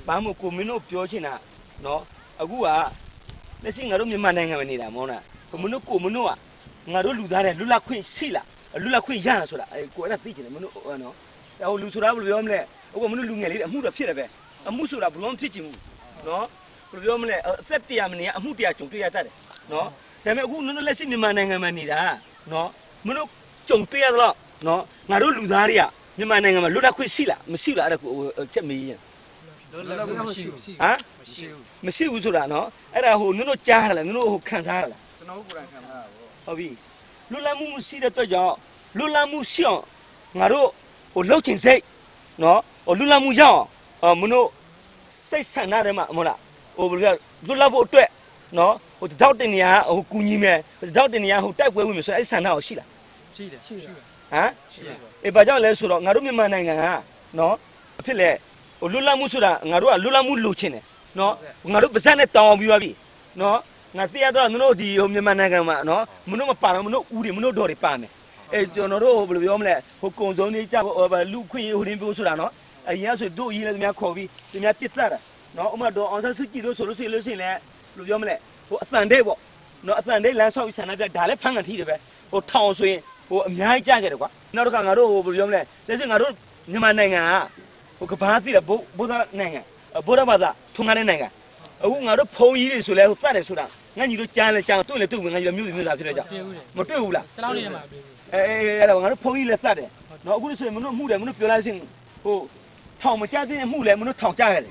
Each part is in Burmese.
ဘာမှကိုမင်းတို့ပြောချင်တာနော်အခုကလက်ရှိငါတို့မြန်မာနိုင်ငံမှာနေတာမဟုတ်လားမင်းတို့ကိုမင်းတို့ကငါတို့လူသားတွေလွတ်လပ်ခွင့်ရှိလားလွတ်လပ်ခွင့်ရလားဆိုတာကိုအဲ့ဒါသိချင်တယ်မင်းတို့နော်ဟိုလူဆိုတာဘယ်လိုပြောမလဲအခုမင်းတို့လူငယ်လေးအမှုတော့ဖြစ်တယ်ပဲအမှုဆိုတာဘယ်လိုမှဖြစ်ချင်ဘူးနော်ဘယ်လိုပြောမလဲအသက်တရားမနေအမှုတရားကြုံတွေ့ရတတ်တယ်နော်ဒါပေမဲ့အခုမင်းတို့လက်ရှိမြန်မာနိုင်ငံမှာနေတာနော်မင်းတို့ကြုံတွေ့ရတော့နော်ငါတို့လူသားတွေကမြန်မာနိုင်ငံမှာလွတ်လပ်ခွင့်ရှိလားမရှိလားအဲ့ဒါကိုချက်မေးရင်မရှိဘူးဆိုတာနော်အဲ့ဒါဟိုနင်တို့ကြားရလားနင်တို့ဟိုခံစားရလားကျွန်တော်ကိုယ်တိုင်ခံစားရပါဟုတ်ပြီလွတ်လပ်မှုရှိတဲ့အတွက်ကြောင့်လွတ်လပ်မှုရှိအောင်ငါတို့ဟိုလှုပ်ချင်စိတ်နော်ဟိုလွတ်လပ်မှုရအောင်မင်းတို့စိတ်ဆန္ဒထဲမှာမဟုတ်လားဟိုဘယ်လိုလွတ်လပ်ဖို့အတွက်နော်ဟိုတောက်တင်နေရဟိုကူညီမယ်တောက်တင်နေရဟိုတိုက်ပွဲဝင်မယ်ဆိုအဲ့ဆန္ဒကိုရှိလားရှိတယ်ဟမ်အေးဘာကြောင့်လဲဆိုတော့ငါတို့မြန်မာနိုင်ငံကနော်ဖြစ်လေဟိုလွတ်လပ်မှုဆိုတာငါတို့ကလွတ်လပ်မှုလိုချင်တယ်နော်ငါတို့ပါဇက်နဲ့တောင်းအောင်ပြီးပါပြီနော်ငါသိရတော့မင်းတို့ဒီဟိုမြန်မာနိုင်ငံမှာနော်မင်းတို့မပါတော့မင်းတို့ဦးတွေမင်းတို့တော်တွေပါမယ်အဲကျွန်တော်တို့ဘယ်လိုပြောမလဲဟိုကုံစုံနေကြလူခွင့်ဟိုရင်းပြောဆိုတာနော်အရင်ဆိုတို့ရေးလည်းသူများခေါ်ပြီးသူများပြစ်တတ်တာနော်ဥမာတော့အောင်ဆန်းစုကြည်တို့ဆိုလို့ရှိရင်လည်းဘယ်လိုပြောမလဲဟိုအတန်တဲ့ပေါ့နော်အတန်တဲ့လမ်းဆောက်ပြီးဆန္ဒပြဒါလည်းဖမ်းကန်ထိတယ်ပဲဟိုထောင်ဆိုရင်ဟိုအများကြီးကြားခဲ့တယ်ကွာနောက်တစ်ခါငါတို့ဟိုဘယ်လိုပြောမလဲလက်ရှိငါတို့မြန်မာနိုင်ငံကဟိုကဘာသိတယ်ဗုဒ္ဓနိုင်ငံဗုဒ္ဓဘာသာထုံးကားတဲ့နိုင်ငံအခုငါတို့ဖုံကြီးတွေဆိုလဲဟိုစတယ်ဆိုတာငါညီတို့ကြားလဲကြားတွေ့လဲတွေ့ငါညီတို့မျိုးမျိုးသားဖြစ်နေကြမတွေ့ဘူးလားတလောက်နေမှာအဲ့ဒါငါတို့ဖုံကြီးလဲစတယ်နော်အခုဆိုရင်မင်းတို့မှုတယ်မင်းတို့ပြောလိုက်ချင်းဟိုထောင်မကြတဲ့အမှုလဲမင်းတို့ထောင်ကြရတယ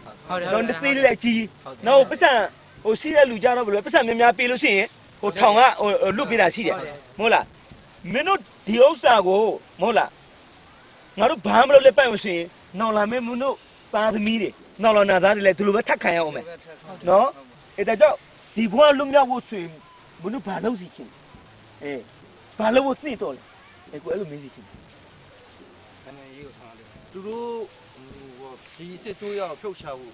်တော့တစ်သေးလေးလည်းကြီးနောက်ပတ်စံဟိုရှိတဲ့လူကြတော့ဘယ်လိုပတ်စံများများပေးလို့ရှိရင်ဟိုထောင်ကဟိုလွတ်ပေးတာရှိတယ်မဟုတ်လားမင်းတို့ဒီဥစ္စာကိုမဟုတ်လားငါတို့ဘာမှမလုပ်လက်ပိုက်လို့ရှိရင်နောက်လာမင်းတို့သားသမီးတွေနောက်လာနာသားတွေလည်းဒီလိုပဲထပ်ခံရအောင်မယ်နော်အဲ့ဒါကြောင့်ဒီဘဝလွတ်မြောက်ဖို့ဆိုရင်မင်းတို့ဘာလုပ်စီချင်းအေးဘာလုပ်ဖို့သိတော့လဲအဲ့ကိုအဲ့လိုမင်းစီချင်းအနေရေးကိုဆောင်ရတယ်သူတို့ဟိုဒီစစ်ဆိုးရအောင်ဖြုတ်ချဖို့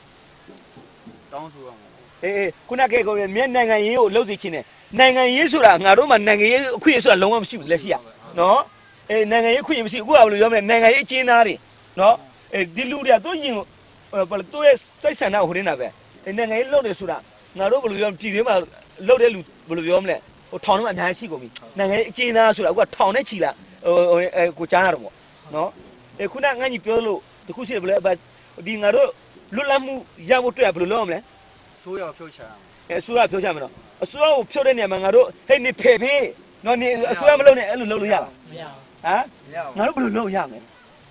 တောင်းဆိုရမှာအေးခုနကကိုမြက်နိုင်ငံရေးကိုလုပ်စီချင်းတယ်နိုင်ငံရေးဆိုတာငါတို့မှနိုင်ငံရေးအခွင့်အရေးဆိုတာလုံးဝမရှိဘူးလက်ရှိရနော်အေးနိုင်ငံရေးအခွင့်အရေးမရှိအခုကဘယ်လိုပြောမလဲနိုင်ငံရေးအကျဉ်းသားတွေနော်အေးဒီလူတွေကသူရင်ဘယ်လိုသူရဲ့စိတ်ဆန္ဒကိုဟိုနေတာပဲအေးနိုင်ငံရေးလုပ်တယ်ဆိုတာငါတို့ဘယ်လိုပြောပြည်တွင်းမှာလုပ်တဲ့လူဘယ်လိုပြောမလဲဟိုထောင်ထဲမှာအများကြီးရှိကုန်ပြီနိုင်ငံရေးအကျဉ်းသားဆိုတာအခုကထောင်နဲ့ချီလာဟိုကိုကြားရတော့ပေါ့နော်အေးခုနငါညီပြောလို့တခုရှိတယ်ဘယ်လဲဒီငါတို့လွတ်လပ်မှုရဖို့တွေ့ရဘယ်လိုလုပ်ရမလဲဆိုးရဖြုတ်ချရမယ်အစိုးရပြောချမယ်နော်အစိုးရကိုဖြုတ်တဲ့နေရာမှာငါတို့ဟဲ့နေဖယ်ဖေးနော်နေအစိုးရမလုပ်နဲ့အဲ့လိုလုပ်လို့ရလားမရဟမ်ငါတို့ဘယ်လိုလုပ်ရမလဲ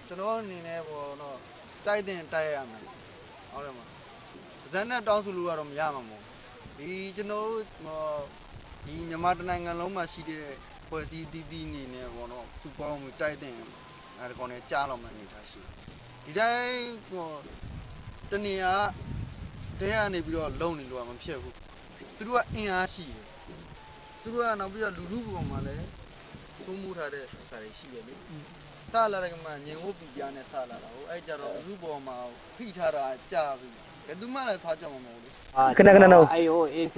ကျွန်တော်အနေနဲ့ပေါ့တော့တိုက်တင်တိုက်ရမယ်ဟုတ်တယ်မဇက်နဲ့တောင်းဆိုလို့ကတော့မရမှာမို့ဒီကျွန်တော်ဒီမြန်မာတနိုင်ငံလုံးမှာရှိတဲ့ဖွဲ့စည်းတီးနေနေပေါ့နော်စူပေါင်းမှုတိုက်တင်အဲ့ဒါကောင်နဲ့ကြားလောက်မှအနေထားရှိဒီတိုင်းဟိုတနေရာတဲကနေပြီးတော့လုံနေလို့မဖြစ်ဘူးသူတို့ကအင်အားရှိတယ်သူတို့ကနောက်ပြီးတော့လူလူပုံမှာလည်းသုံးမှုထားတဲ့စာတွေရှိတယ်လေစလာတဲ့ကမှငြိမ်ဝတ်ပြပြနဲ့စလာတာဟိုအဲ့ကြတော့လူပုံမှာဖိထားတာကြာပြီဘယ်သူမှလည်းထားကြမှာမဟုတ်ဘူးခဏနော်အဲ့ဟိုအေးစ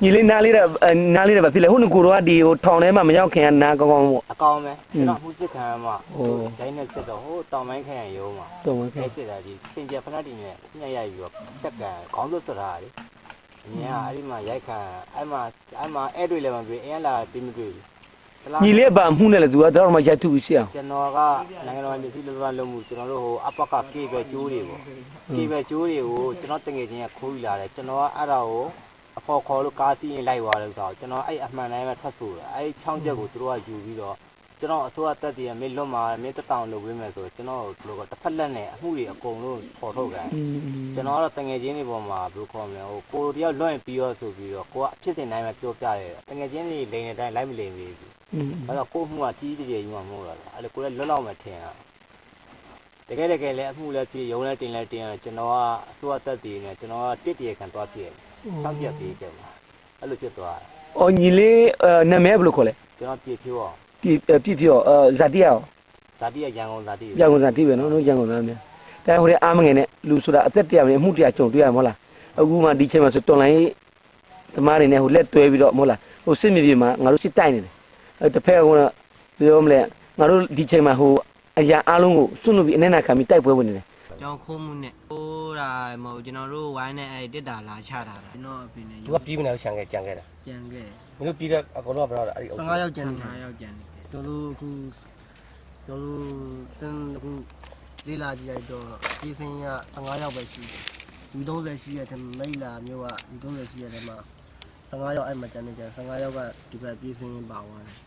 ိညီလေးနားလေးတော့ဘာဖြစ်လဲဟိုကိုတော့ဒီဟိုထောင်ထဲမှာမရောက်ခင်ကနားကောင်းကောင်းပေါ့အကောင်းပဲကျွန်တော်မှုစစ်ခံမှာဟိုဒိုင်းနဲ့စစ်တော့ဟိုတောင်ပိုင်းခရိုင်ရုံးမှာတောင်ပိုင်းခရိုင်စစ်တာဒီစင်ကြဖက်တီနဲ့ညှက်ရိုက်ပြီးတော့စက်ကခေါင်းစွပ်စတာလေအမြင်ကအဲ့ဒီမှာရိုက်ခံအဲ့မှာအဲ့တွေ့လည်းမတွေ့အရင်လာတိမတွေ့ဘူးညီလေးပါမှုနဲ့လေသူကတော့မှရိုက်ထုရှိအောင်ကျွန်တော်ကနိုင်ငံတော်ပြည်သူ့လူထုလုံးမှုကျွန်တော်တို့ဟိုအပကကေပဲကျိုးတွေပေါ့ကေပဲကျိုးတွေကိုကျွန်တော်တငယ်ချင်းကခိုးယူလာတယ်ကျွန်တော်ကအဲ့ဒါကိုအဖော်ခေါ်လို့ကားစီးရင်လိုက်သွားလို့ဆိုတော့ကျွန်တော်အဲ့အမှန်တိုင်းပဲထွက်ဆိုတာအဲ့ချောင်းချက်ကိုသူတို့ကယူပြီးတော့ကျွန်တော်အစိုးရတက်တည်ရမင်းလွတ်မှာမင်းတတောင်လုပ်ပေးမယ်ဆိုကျွန်တော်ဘယ်လိုကတစ်ဖက်လက်နဲ့အမှုတွေအကုန်လုံးပေါ်ထုတ်တယ်ကျွန်တော်ကတော့တငယ်ချင်းတွေပေါ်မှာဘယ်လိုခေါ်မလဲဟိုကိုတယောက်လွတ်ရင်ပြီးရောဆိုပြီးတော့ကိုကအဖြစ်တင်တိုင်းပဲပြောပြတယ်တငယ်ချင်းတွေလိန်တဲ့အတိုင်းလိုက်မလိန်ဘူးအဲ့တော့ကိုမှုကကြီးကြီးကြီးမှမဟုတ်တော့အဲ့လိုကိုလည်းလွတ်လောက်မှထင်တာတကယ်လည်းအမှုလည်းဖြစ်ရုံလည်းတင်ကျွန်တော်ကအစိုးရတက်တည်နေကျွန်တော်ကတစ်တရခံသွားပြည့်ဆောက်ပြပေးကြပါအဲ့လိုဖြစ်သွားတယ်။အော်ညီလေးနာမည်ဘယ်လိုခေါ်လဲ။ကျွန်တော်ပြည့်ဖြိုးအောင်ပြည့်ဖြိုးဇာတိအောင်ဇာတိရရန်ကုန်ဇာတိရန်ကုန်ဇာတိပဲနော်ရန်ကုန်သားများ။ဒါဟိုလေအားမငယ်နဲ့လူဆိုတာအသက်တရားနဲ့အမှုတရားကြုံတွေ့ရမဟုတ်လား။အခုမှဒီချိန်မှာဆိုတော်လိုင်းသမားတွေနဲ့ဟိုလက်တွဲပြီးတော့မဟုတ်လား။ဟိုစစ်မြေပြင်မှာငါတို့စစ်တိုက်နေတယ်။အဲ့တစ်ဖက်ကပြောမလဲငါတို့ဒီချိန်မှာဟိုအရာအားလုံးကိုစွန့်လို့ပြီးအနက်နာခံပြီးတိုက်ပွဲဝင်နေတယ်။ကြောင်ခိုးမှုနဲ့ဟို တာမဟုတ်ကျွန်တော်တို့ဝိုင်းနဲ့အဲ့တစ်တာလာချတာကျွန်တော်အဖေနဲ့ သူကပြီးမနေချန်ခဲ့ကြံခဲ့တာ ကြံခဲ့ မင်းတို့ပြီးတဲ့အကောင်တော့ဘယ်တော့လဲအဲ့ဒီအုပ်စု 15ယောက်ကြံနေ5ယောက်ကြံနေကျွန်တော်တို့အခုကျွန်တော်စင်အခုလေးလာကြည့်လိုက်တော့ဒီစင်က15ယောက်ပဲရှိတယ်လူ30ရှိတဲ့မိလာမျိုးကလူ30ရှိတဲ့ထဲမှာ15ယောက်အဲ့မှာကြံနေကြ15ယောက်ကဒီဘက်ပြေးစင်းပါသွားတယ်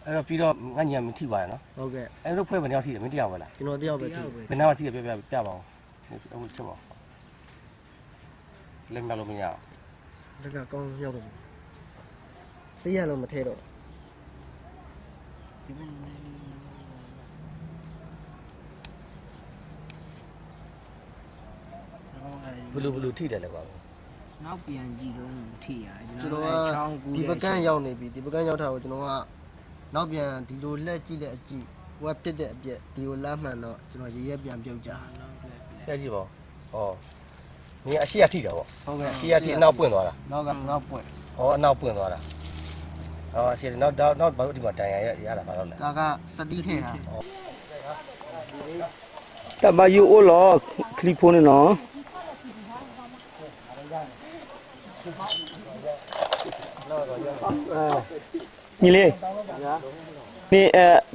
အဲ့တော့ပြီးတော့ငါညီမထိပါတယ်နော် ဟုတ်ကဲ့ အဲ့တို့ဖွဲ့ဘယ်နှစ်ယောက်ထိတယ်မင်းတယောက်ပဲလား ကျွန်တော်တယောက်ပဲထိ ဘယ်နှယောက်ထိတယ်ပြပါဦးအခုချက်ပါလက်မလို့မရအောင် လက်ကကောင်းရောက်တော့စေးရလုံးမထဲတော့ဒီမင်းနေဘလူထိတယ်လေကွာ နောက်ပြန်ကြည့်တော့ထိရကျွန် ကျွန် တော် တော် က ကဒီပကန်းရောက်နေပြီဒီပကန်းရောက်တာကိုကျွန်တော်ကနောက်ပြန်ဒီလိုလှက်ကြည့်တဲ့အကြည့်ဝက်တက်တဲ့အပြက်ဒီကိုလမ်းမှန်တော့ကျွန်တော်ရေရဲပြန်ပြုတ်ကြ တက်ကြည့်ပါဟောမင်းအရှိရထိတယ်ပေါ့ ဟုတ်ကဲ့ အရှိရထိအနောက်ပွင့်သွားတာ နောက်ကနောက်ပွက် ဟောအနောက်ပွင့်သွားတာဟောအရှိနောက်ဘာလို့ဒီမှာတန်ရတာဘာလို့လဲ ဒါကစတိထဲတာ တမယူအိုလောခလီဖိုနေနော်ညီလေးနေ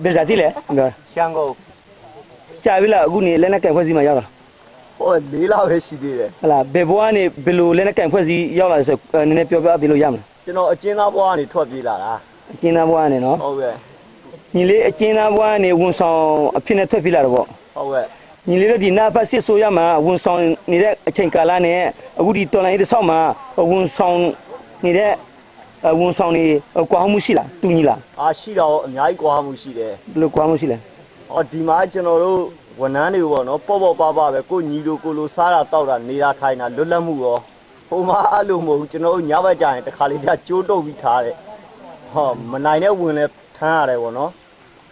ဘယ်ဇာတိလဲငါ ရှမ်းကုန် ကြာပြီလားအခုနေလက်နဲ့ကန်ဖွဲ့စီမှာရောက်တာ ဟို၄လပဲရှိသေးတယ် ဟလာဘယ်ဘွားနေဘယ်လိုလက်နဲ့ကန်ဖွဲ့စီရောက်လာဆိုနည်းနည်းပြောပြလို့ရမလား ကျွန်တော်အကျဉ်းသားဘွားကနေထွက်ပြေးလာတာ အကျဉ်းသားဘွားနေနော် ဟုတ်ကဲ့ ညီလေးအကျဉ်းသားဘွားနေဝန်ဆောင်အဖြစ်နဲ့ထွက်ပြေးလာတော့ပေါ့ ဟုတ်ကဲ့ ညီလေးတို့ဒီနာဖတ်စစ်ဆိုရမှာဝန်ဆောင်နေတဲ့အချိန်ကာလနဲ့အခုဒီတော်လိုင်းရေးတစ်ဆောက်မှာဝန်ဆောင်နေတဲ့ဝန်ဆောင်နေကွာမှုရှိလားတူညီလား အားရှိတော့အများကြီးကွာမှုရှိတယ် ဘယ်လိုကွာမှုရှိလဲ ဟောဒီမှာကျွန်တော်တို့ဝန်ထမ်းတွေပေါ့နော်ပေါ့ပါပဲကိုညီလိုကိုလိုစားတာတောက်တာနေတာထိုင်တာလွတ်လပ်မှုရောဟိုမှာအဲ့လိုမဟုတ်ကျွန်တော်တို့ညဘက်ကျရင်တစ်ခါလေးကျကျိုးတုပ်ပြီးထားတယ်ဟောမနိုင်တဲ့ဝင်လဲထမ်းရတယ်ပေါ့နော်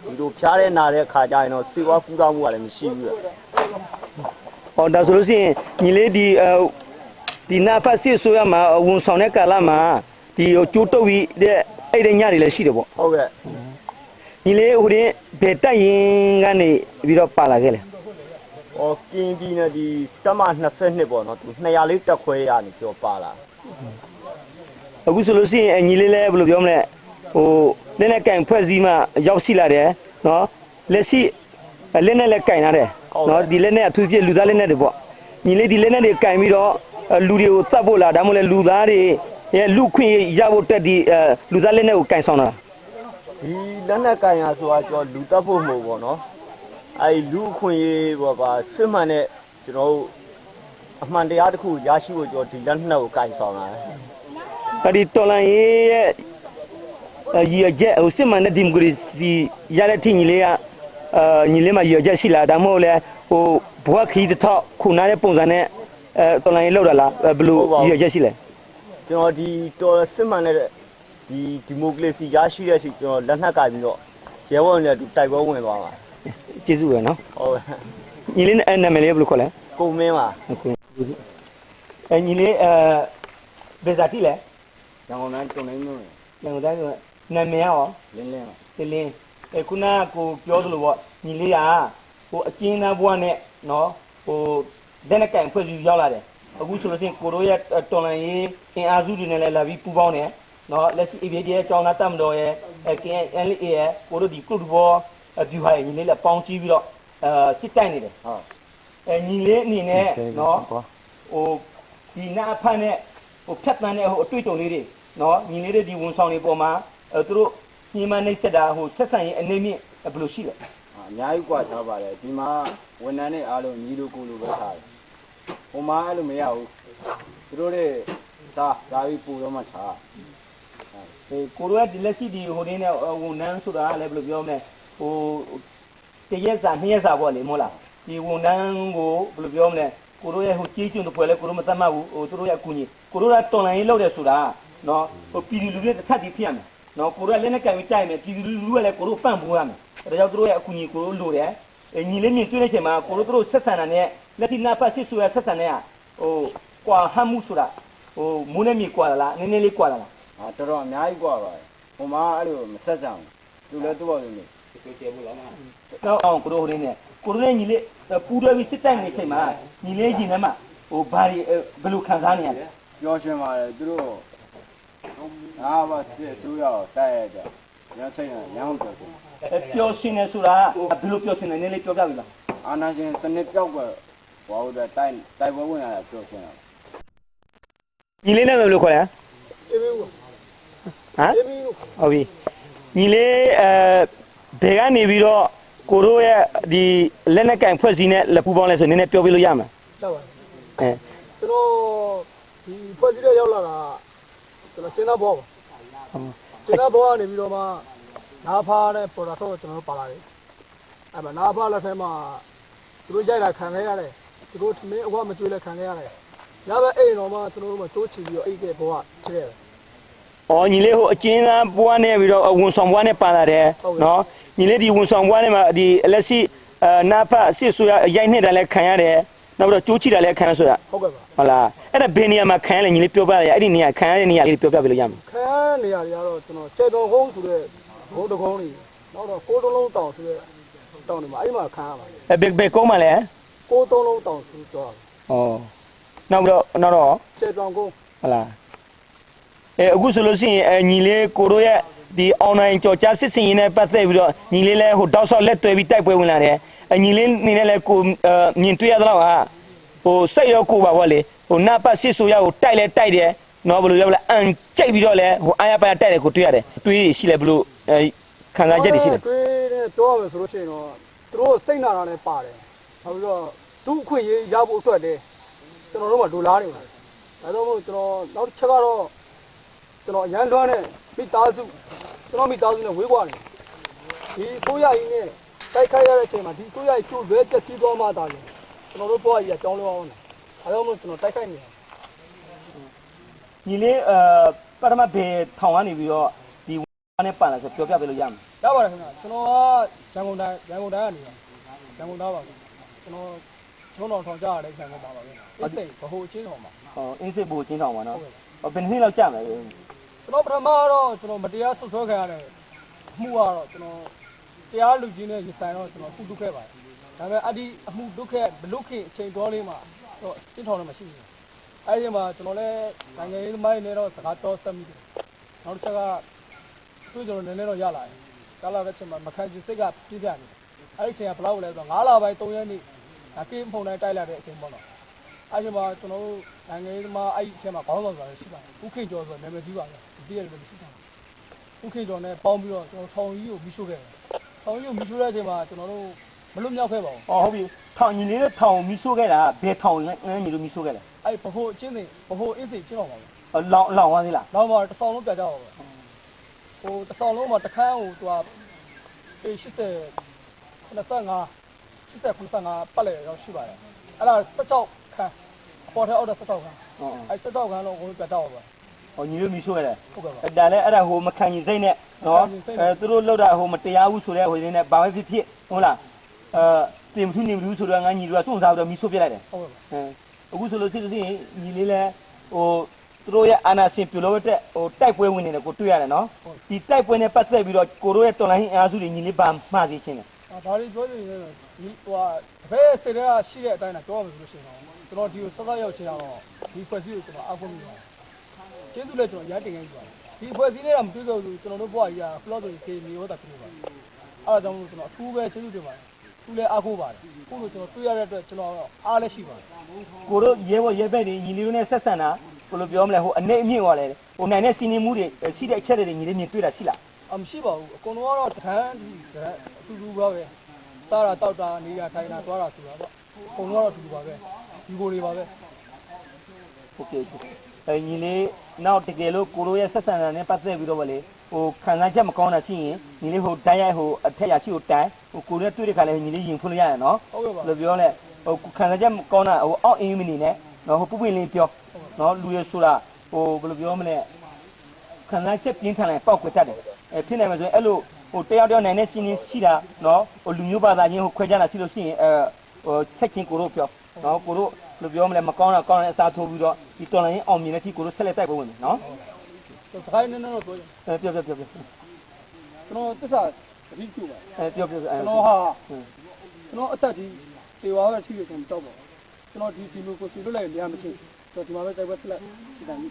ဒီလိုဖျားတဲ့နာတဲ့ခါကျရင်တော့စေဝါကူးသားမှုကလည်းမရှိဘူး ဟောဒါဆိုလို့ရှိရင်ညီလေးဒီနာဖတ်စစ်ဆိုရမှာဝန်ဆောင်တဲ့ကာလမှာဒီကျိုးတုပ်ပြီးတဲ့အဲ့ဒီညတွေလည်းရှိတယ်ပေါ့ ဟုတ်ကဲ့ ညီလေးဟိုရင်ဘယ်တက်ရင်ကနေပြီးတော့ပါလာခဲ့လဲ ဟောကင်းပြီးနေဒီတမ22ပေါ့နော်သူ200လေးတက်ခွဲရနေပြောပါလာ အခုဆိုလို့ရှိရင်ညီလေးလည်းဘယ်လိုပြောမလဲဟိုလက်နဲ့ကင်ဖွဲ့စည်းမှရောက်ရှိလာတယ်နော်လက်ရှိလက်နဲ့လည်းကင်လာတယ်နော်ဒီလက်နဲ့အထူးဖြစ်လူသားလက်နဲ့တွေပေါ့ညီလေးဒီလက်နဲ့တွေကင်ပြီးတော့လူတွေကိုတတ်ဖို့လားဒါမှမဟုတ်လူသားတွေရဲ့လူခွင့်ရဖို့တက်ဒီလူသားလက်နဲ့ကိုကင်ဆောင်တာ ဒီလက်နက်ကန်ရဆိုတာကျွန်တော်လူတက်ဖို့မဟုတ်ပေါ့နော်အဲ့လူအခွင့်ရေးပေါ့ပါစစ်မှန်တဲ့ကျွန်တော်တို့အမှန်တရားတစ်ခုရရှိဖို့ကျွန်တော်ဒီလက်နက်ကိုကန်ဆောင်လာတယ် အဲ့ဒီတော်လန်ရေးရဲ့ရည်ရက်ဟိုစစ်မှန်တဲ့ဒီမိုကရေစီရတဲ့ထိညီလေးကညီလေးမှာရည်ရက်ရှိလားဒါမှမဟုတ်လဲဟိုဘွားခီးတစ်ထောက်ခုနာတဲ့ပုံစံနဲ့တော်လန်ရေးလောက်တာလားဘယ်လိုရည်ရက်ရှိလဲ ကျွန်တော်ဒီတော်စစ်မှန်တဲ့ဒီမိုကရေစီရရှိတဲ့အချိန်ကျွန်တော်လက်နက်ကန်ပြီးတော့ရဲဘော်နဲ့တိုက်ပွဲဝင်သွားပါ ကျေးဇူးပဲနော် ဟုတ်ကဲ့ ညီလေးနာမည်လေးဘယ်လိုခေါ်လဲ ကုံမင်းပါ ညီလေးဘယ်ဇာတိလဲ ရန်ကုန်တိုင်းတုံတိုင်းမြို့ ညောင်တိုင်းကနာမည်ရော လင်းလင်း တလင်းခုနကိုပြောသလိုပေါ့ညီလေးကဟိုအကျဉ်းသားဘွားနဲ့နော်ဟိုလက်နဲ့ကင်ဖွဲ့စည်းရောက်လာတယ်အခုဆိုလို့ရှိရင်ကိုတို့ရဲ့တော်လန်ရေးအင်အားစုတွေနဲ့လည်းလာပြီးပူးပေါင်းတယ်နော်လက်ရှိ ABD ရဲ့ကျောင်းသားတက်မတော်ရဲ့KNLA ရဲ့ကိုတို့ဒီကုတ်ဘောဗျူဟာရဲ့ညီလေးလည်းပေါင်းကြည့်ပြီးတော့စစ်တိုက်နေတယ် ဟုတ် ညီလေးအနေနဲ့နော်ဟိုဒီနာဖတ်နဲ့ဟိုဖြတ်တန်းတဲ့ဟိုအတွေ့အကြုံလေးတွေနော်ညီလေးတွေဒီဝန်ဆောင်တွေပေါ်မှာသူတို့ညီမနှိမ့်ဆက်တာဟိုဆက်ဆံရေးအနေနဲ့ဘယ်လိုရှိလဲ အများကြီးกว่าထားပါတယ်ဒီမှာဝန်ထမ်းတွေအားလုံးညီလိုကိုလိုပဲထားတယ်ဟိုမှာအဲ့လိုမရဘူးသူတို့တွေဒါပြီးပူတော့မှထား ကိုရိုးကဒီလက်ရှိဒီဟိုနေနဲ့ဝန်ထမ်းဆိုတာလည်းဘယ်လိုပြောမလဲဟိုတရက်စာနှစ်ရက်စာပေါ့လေမဟုတ်လားဒီဝန်ထမ်းကိုဘယ်လိုပြောမလဲကိုရိုးရဲ့ဟိုကြီးကျွန်းတစ်ပွဲလဲကိုရိုးမသတ်မှတ်ဘူးဟိုသူတို့ရဲ့အကူကြီးကိုရိုးကတော်လိုင်းရေးလုပ်တယ်ဆိုတာနော်ဟိုပြည်သူလူထုတစ်ထပ်တည်းဖြစ်ရမယ်နော်ကိုရိုးကလည်းနဲ့ကံပြီးတိုက်မယ်ပြည်သူလူထုကလည်းကိုရိုးပန့်ပိုးရမယ်ဒါကြောင့်သူတို့ရဲ့အကူကြီးကိုရိုးလိုတယ်ညီလေးမြင်တွေ့တဲ့အချိန်မှာကိုရိုးတို့ဆက်ဆံတာနဲ့လက်တိနာပတ်စစ်ဆိုရဆက်ဆံတဲ့ဟိုကွာဟမ်းမှုဆိုတာဟိုမုန်းနဲ့မြေကွာလားနည်းနည်းလေးကွာလား တော်တော်အများကြီးกว่าပါတယ်ဟိုမှာအဲ့လိုမဆက်ကြဘူးသူလည်းသူ့ဘာလို့လဲ တော့အောင်ကိုရိုးဟိုနေကိုရိုးနဲ့ညီလေးပူတွဲပြီးစစ်တိုက်နေချိန်မှာညီလေးကြီးနဲ့မှ ဟိုဘာတွေဘယ်လိုခံစားနေရလဲ ပြောရှင်းပါတယ်သူတို့ငါဘာစစ်သူရောတိုက်ရကြရဆိုင်ရအောင်ပြောတယ် ပျော်ရှင်နေဆိုတာဘယ်လိုပျော်ရှင်နေနည်းလေးပြောပြပြီလား အာနာရှင်စနစ်ပြောက်ကွယ်ဘာလို့တိုက်ပွဲဝင်ရတာပြောရှင်းတာ ညီလေးနဲ့ဘယ်လိုခေါ်လဲဟမ်ဟုတ်ပြီညီလေးဘယ်ကနေပြီးတော့ကိုတို့ရဲ့ဒီလက်နဲ့ကင်ဖွဲ့စည်းနဲ့လက်ပူပေါင်းလဲဆိုနည်းနည်းပြောပြလို့ရမှာ ဟုတ်ပါ အဲ ကျွန်တော်ဒီဖွဲ့စည်းတဲ့ရောက်လာတာကျွန်တော်ကျင်းသားဘောပါကျင်းသားဘောကနေပြီးတော့မှနာဖားတဲ့ပေါ်တာတော့ကျွန်တော်ပါလာတယ်အဲ့မှာနာဖားလက်ထဲမှာသူတို့ရိုက်တာခံခဲ့ရတယ်သူတို့ထမင်းအဝမကျွေးလဲခံခဲ့ရတယ်ညဘက်အိမ်တော်မှာကျွန်တော်တို့မတိုးချီပြီးတော့အိတ်တဲ့ဘောကဖြစ်ခဲ့တယ် ။အော်ညီလေးဟိုအကျဉ်းသားဘွားနဲ့ပြီးတော့ဝန်ဆောင်ဘွားနဲ့ပါလာတယ်နော်။ညီလေးဒီဝန်ဆောင်ဘွားနဲ့မှာဒီအလက်ရှိနာဖတ်စစ်ဆိုရရိုက်နေတာလည်းခံရတယ်။နောက်ပြီးတော့ကျိုးချီတာလည်းခံရဆိုတာ ဟုတ်ကဲ့ပါ ဟုတ်လား။အဲ့ဒါဘယ်နေရာမှာခံရလဲညီလေးပြောပြရအဲ့ဒီနေရာခံရတဲ့နေရာလေးပြောပြပေးလို့ရမှာ ခံရနေရာတွေကတော့ကျွန်တော်ကျေတော်ကုန်းဆိုတဲ့ဘုံတကုန်းတွေနောက်တော့ကိုးတုံးလုံးတောင်ဆိုတဲ့တောင်တွေမှာအဲ့မှာခံရပါတယ် ။ဘယ်ကုန်းမှာလဲ ကိုးတုံးလုံးတောင်ဆိုတော့ ။ဩ။နောက်ပြီးတော့ ကျေတော်ကုန်း ဟုတ်လား။အခုဆိုလို့ရှိရင်ညီလေးကိုတို့ရဲ့ဒီ online ကြော်ကြားစစ်စင်ရင်နဲ့ပတ်သက်ပြီးတော့ညီလေးလည်းဟိုတောက်ဆောက်လက်တွဲပြီးတိုက်ပွဲဝင်လာတယ်။ညီလေးနေနဲ့လည်းကိုမြင်တွေ့ရတော့ဟာဟိုစိတ်ရောကိုပါဗောလေဟိုနပတ်စစ်ဆိုရကိုတိုက်လဲတိုက်တယ်နော်ဘယ်လိုပြောလဲအန်ကြိတ်ပြီးတော့လဲဟိုအာရပါရတိုက်တယ်ကိုတွေ့ရတယ်တွေးရှိလဲဘယ်လိုခံစားချက်တွေရှိလဲ တွေးတဲ့ပြောရမယ်ဆိုလို့ရှိရင်တော့သူတို့စိတ်နာတာနဲ့ပါတယ်နောက်ပြီးတော့သူ့အခွင့်အရေးရဖို့အတွက်တည်းကျွန်တော်တို့ကဒိုလာနေပါတယ်ဒါကြောင့်မို့ကျွန်တော်နောက်တစ်ချက်ကတော့ကျွန်တော်ရန်တွန်းတဲ့မိသားစုကျွန်တော်မိသားစုနဲ့ဝေးကွာနေဒီကိုရကြီးနဲ့တိုက်ခိုက်ရတဲ့အချိန်မှာဒီကိုရကြီးကျိုးလွဲပြက်စီးသွားမှသာလေကျွန်တော်တို့ဘွားကြီးကကြောင်းလို့အောင်တယ်ဒါကြောင့်မို့ကျွန်တော်တိုက်ခိုက်နေတယ် ညီလေးပထမဘေထောင်ကနေပြီးတော့ဒီနဲ့ပတ်လာဆိုပြောပြပေးလို့ရမှာ ရပါတယ်ခင်ဗျာကျွန်တော်ကရန်ကုန်တိုင်းကနေရန်ကုန်သားပါကျွန်တော်ချုံတော်ထောင်ကြရတဲ့ခံကပါပါပဲအဲ့ဒီဘ ਹੁ အချင်းတော်မှာ ဟောအင်းစစ်ဘူချင်းထောင်ပါနော်ဟောဘယ်နှစ်လောက်ကြာမလဲ ကျွန်တော်ပထမတော့ကျွန်တော်မတရားဆွဆွဲခံရတဲ့မှုကတော့ကျွန်တော်တရားလူကြီးနဲ့ရင်ဆိုင်တော့ကျွန်တော်ကုတုခဲ့ပါတယ်ဒါပေမဲ့အဲ့ဒီအမှုဒုက္ခဘလုခေအချိန်တော်လေးမှာတော့ချင်းထောင်လည်းမရှိဘူးအဲ့ဒီမှာကျွန်တော်လည်းနိုင်ငံရေးမိုင်းနဲ့တော့စကားတော်ဆက်မိတယ်နောက်တစ်ချက်ကသူ့ကျွန်တော်နည်းနည်းတော့ရလာတယ်ကာလာတဲ့အချိန်မှာမခန့်ကြီးစိတ်ကပြည့်ပြနေတယ်အဲ့ဒီအချိန်ကဘယ်လောက်လဲဆိုတော့9လပိုင်း3ရက်နေ့အကေးဖုန်တိုင်းတိုက်လာတဲ့အချိန်ပေါ့နော်အဲ့ဒီမှာကျွန်တော်တို့နိုင်ငံရေးမှာအဲ့ဒီအချိန်မှာခေါင်းဆောင်ဆိုတာရှိပါတယ်ဥခေကျော်ဆိုတော့နာမည်ကြီးပါပဲဒီတည်းလည်းမရှိတာဥခေကျော်နဲ့ပေါင်းပြီးတော့ကျွန်တော်ထောင်ကြီးကိုမိရှို့ခဲ့တယ်ထောင်ကြီးကိုမိရှို့တဲ့အချိန်မှာကျွန်တော်တို့မလွတ်မြောက်ခဲ့ပါဘူး ဟောဟုတ်ပြီထောင်ညီလေးတို့ထောင်မီးဆိုးခဲ့တာဘယ်ထောင်လဲညီလို့မီးဆိုးခဲ့လဲ အဲ့ဘ ਹੁ အချင်းတွေဘ ਹੁ အင်းစိချင်းတော်ပါပဲ လောင်သွားသေးလား နောက်မှတစ်ဆောင်လုံးပြကြပါပဲဟိုတစ်ဆောင်လုံးမှာတစ်ခန်းဟိုသူကအေး80 95 80 ပတ်လေရောက်ရှိပါတယ်အဲ့ဒါ16ခန်းအပေါ်ထက်အောက်ထက်16ခန်းအဲ့16ခန်းလုံးကိုပြကြပါပဲ ဟောညီလို့မီးဆိုးခဲ့တယ် ဟုတ်ကဲ့ပါ ဒါလည်းအဲ့ဒါဟိုမခံရင်စိတ်နဲ့နော်သူတို့လောက်တာဟိုမတရားဘူးဆိုတဲ့ဟိုရင်းနဲ့ဘာပဲဖြစ်ဖြစ်ဟုတ်လားတင်မထူးနေဘူးဆိုတော့ငါညီတို့ကစွန့်စားပြီးတော့မီးဆိုးပြလိုက်တယ် ဟုတ်ကဲ့ပါ အခုဆိုလို့ရှိရင်ညီလေးလဲဟိုသူတို့ရဲ့အာနာရှင်ပြလို့တဲ့ဟိုတိုက်ပွဲဝင်နေတယ်ကိုတွေ့ရတယ်နော်ဒီတိုက်ပွဲနဲ့ပတ်သက်ပြီးတော့ကိုတို့ရဲ့တော်လိုင်းအားစုတွေညီလေးပါမှားစီချင်းတယ် ဘာလို့ပြောနေလဲဒီဟိုဘယ်စေတဲ့ရှိတဲ့အတိုင်းတော့ပြောမယ်ဆိုလို့ရှိရင်တော့ကျွန်တော်ဒီကိုစကားရောက်ချင်တော့ဒီဖွဲ့စည်းကိုကျွန်တော်အောက်ဖို့မိပါတယ်ကျေးဇူးလည်းကျွန်တော်ရတင်ခဲ့ပြီပါတယ်ဒီဖွဲ့စည်းနဲ့တော့မတွေ့တော့ဘူးကျွန်တော်တို့ဘွားကြီးကဖလော့ဆိုခေမီရောတာဖြစ်နေပါတယ်အဲ့ဒါကြောင့်ကျွန်တော်အထူးပဲကျေးဇူးတင်ပါတယ်သူလည်းအားကိုးပါတယ်ခုလိုကျွန်တော်တွေ့ရတဲ့အတွက်ကျွန်တော်အားလည်းရှိပါတယ် ကိုတို့ရဲဘော်ရဲဘက်တွေညီလေးတို့နဲ့ဆက်ဆံတာဘယ်လိုပြောမလဲဟိုအနေအမြင့်ဟောလဲဟိုနိုင်တဲ့စီနီမှုတွေရှိတဲ့အချက်တွေညီလေးမြင်တွေ့တာရှိလား မရှိပါဘူးအကုန်လုံးကတော့တခန်းဒီအတူတူပါပဲစားတာတောက်တာနေရထိုင်တာသွားတာဆိုတာပေါ့အကုန်လုံးကတော့အတူတူပါပဲဒီကိုတွေပါပဲ โอเคညီလေးနောက်တကယ်လို့ကိုတို့ရဲ့ဆက်ဆံတာနဲ့ပတ်သက်ပြီးတော့ဗောလေဟိုခံစားချက်မကောင်းတာရှိရင်ညီလေးဟိုတိုင်းရိုက်ဟိုအထက်ရရှိကိုတိုင်းဟိုကိုနဲ့တွေ့တဲ့ခါလဲညီလေးရင်ဖွင့်လို့ရရနော် ဟုတ်ကဲ့ပါ ဘယ်လိုပြောလဲဟိုခံစားချက်မကောင်းတာဟိုအောက်အင်းမနေနဲ့နော်ဟိုပုပ်ပွင့်လေးပြောနော်လူရဆိုတာဟိုဘယ်လိုပြောမလဲခံစားချက်ပြင်းထန်လိုက်ပောက်ကွက်တတ်တယ်ဖြစ်နိုင်မှာဆိုရင်အဲ့လိုဟိုတယောက်တယောက်နိုင်တဲ့စီးနေရှိတာနော်ဟိုလူမျိုးဘာသာချင်းဟိုခွဲခြားတာရှိလို့ရှိရင်ဟိုချက်ချင်းကိုတို့ပြောနော်ကိုတို့ဘယ်လိုပြောမလဲမကောင်းတာကောင်းတဲ့အစားထိုးပြီးတော့ဒီတော်လိုင်းအောင်မြင်တဲ့ထိကိုတို့ဆက်လက်တိုက်ပွဲဝင်မယ်နော် စကိုင်းနဲ့တော့ပြောရင် ပြောကျွန်တော်တစ္ဆာတတိကျပါ ပြောကျွန်တော်ဟာကျွန်တော်အသက်ဒီတေဝါပဲရှိရကျွန်တော်တော့ပါ ကျွန်တော်ဒီလိုကိုစီလွတ်လိုက်ရမချင်းကျွန်တော်ဒီမှာပဲတိုက်ပွဲဆက်လက်ဒီတိုင်း